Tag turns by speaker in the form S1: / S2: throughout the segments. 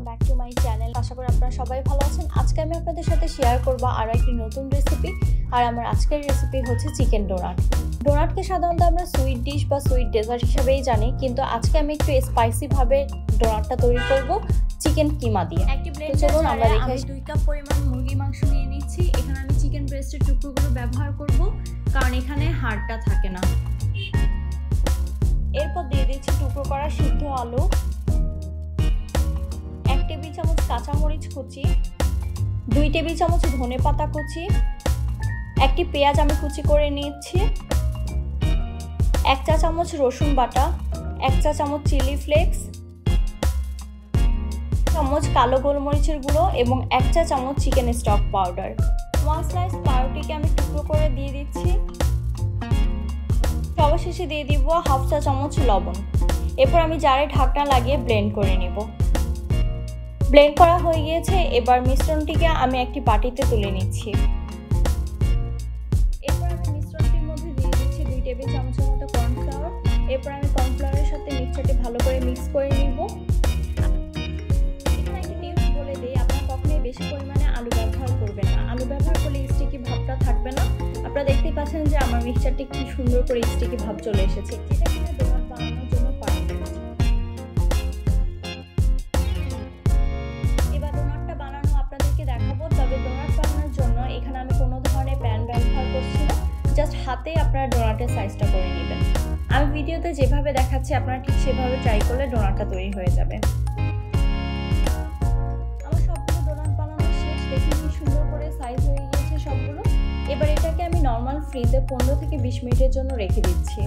S1: Back to my channel. আশা করি আপনারা সবাই ভালো আছেন। আজকে আমি আপনাদের সাথে শেয়ার করব আরও একটি নতুন রেসিপি। আর আমার আজকের রেসিপি হচ্ছে চিকেন ডোনাট। ডোনাটকে সাধারণত আমরা সুইট ডিশ বা সুইট ডেজার্ট হিসেবেই জানি, কিন্তু আজকে আমি একটু স্পাইসিভাবে ডোনাটটা তৈরি করব চিকেন কিমা দিয়ে। একটি ব্লেন্ডারে আমরা দেখে 2 কাপ পরিমাণ মুরগি মাংস নিয়ে নিচ্ছি। এখানে আমি চিকেন ব্রেস্টের টুকরোগুলো ব্যবহার করব, কারণ এখানে হাড়টা থাকে না। এরপর দিয়ে দিচ্ছি টুকরো করা সিদ্ধ আলু, 1 টেবিল চামচ কাঁচামরিচ কুচি, 2 টেবিল চামচ ধনে পাতা কুচি, একটি পেঁয়াজ আমি কুচি করে নিচ্ছি, 1 চা চামচ রসুন বাটা, 1 চা চামচ চিলি ফ্লেক্স, চামচ কালো গোলমরিচের গুঁড়ো এবং 1 চা চামচ চিকেন স্টক পাউডার। 1 স্লাইস পাউরুটিকে আমি টুকরো করে দিয়ে দিচ্ছি। সবশেষে দিয়ে দিব 1/2 চা চামচ লবণ। এরপর আমি জারে ঢাকনা লাগিয়ে ব্লেন্ড করে নেব। ব্লেন্ড করা হয়ে গিয়েছে। এবার মিশ্রণটিকে আমি একটি বাটিতে তুলে নিচ্ছি। এরপর আমি মিশ্রণটির মধ্যে দিয়ে দিচ্ছি 2 টেবিল চামচের মতো কর্নফ্লাওয়ার। এরপর আমি কর্নফ্লাওয়ারের সাথে মিক্সচারটি ভালো করে মিক্স করে নিব। এখানে একটা টিপস বলে দিই, আপনারা কখনোই বেশি পরিমাণে আলু ব্যবহার করবেন না। আলু ব্যবহার করলে স্টিকি ভাবটা থাকবে না। আপনারা দেখতেই পাচ্ছেন যে আমার মিক্সচারটি কি সুন্দর করে স্টিকি ভাব চলে এসেছে, যেটা কিনা ডোনাট বানানোর জন্য পারফেক্ট। এবার ডোনাটটা বানানো আপনাদেরকে দেখাবো। তবে ডোনাট বানানোর জন্য এখানে আমি কোনো ধরনের প্যান ব্যবহার করছি না, জাস্ট হাতেই আপনারা ডোনাটের সাইজটা করে নেবেন। আমি ভিডিওতে যেভাবে দেখাচ্ছি আপনারা ঠিক সেভাবে ট্রাই করলে ডোনাটটা তৈরি হয়ে যাবে। আমার সবগুলো ডোনাট বানানো শেষ। দেখুন কি সুন্দর করে সাইজ হয়ে গিয়েছে সবগুলো। এবার এটাকে আমি নর্মাল ফ্রিজে 15 থেকে 20 মিনিটের জন্য রেখে দিচ্ছি।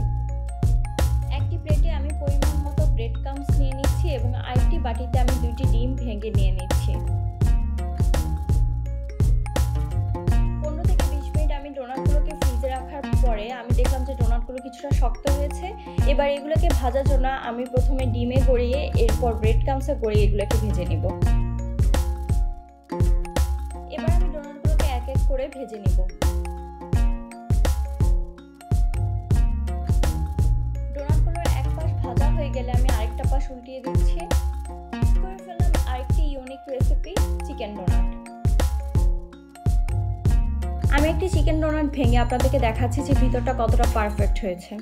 S1: একটি প্লেটে আমি পরিমাণ মতো ব্রেড ক্রাম্বস নিয়ে নিচ্ছি এবং আরেকটি বাটিতে আমি 2টি ডিম ভেঙে নিয়ে নিচ্ছি। 15 থেকে 20 মিনিট আমি ডোনাটগুলোকে ফ্রিজে রাখার পরে আমি দেখলাম যে ডোনাটগুলো কিছুটা শক্ত হয়েছে। এবার এগুলোকে ভাজার জন্য আমি প্রথমে ডিমে গড়িয়ে এরপর ব্রেড ক্রাম্বসে গড়িয়ে এগুলোকে ভেজে নিব। এবার আমি ডোনাটগুলোকে এক এক করে ভেজে নিব। ডোনাটগুলোর এক পাশ ভাজা হয়ে গেলে আমি আরেকটা পাশ উল্টিয়ে দিচ্ছি। করে ফেললাম আরেকটি ইউনিক রেসিপি, চিকেন ডোনাট। আমি একটি চিকেন ডোনাট ভেঙে আপনাদেরকে দেখাচ্ছি যে ভিতরটা কতটা পারফেক্ট হয়েছে।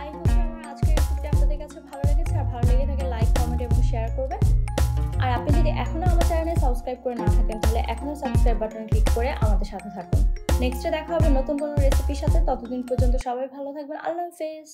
S1: আই হোপ আমার আজকের রেসিপিটা আপনাদের কাছে ভালো লেগেছে। আর ভালো লেগে থাকে লাইক, কমেন্ট এবং শেয়ার করবেন। আর আপনি যদি এখনো আমার চ্যানেলে সাবস্ক্রাইব করে না থাকেন তাহলে এখনো সাবস্ক্রাইব বাটন ক্লিক করে আমাদের সাথে থাকুন। নেক্সটে দেখা হবে নতুন কোনো রেসিপির সাথে। ততদিন পর্যন্ত সবাই ভালো থাকবেন। আল্লাহ হাফেজ।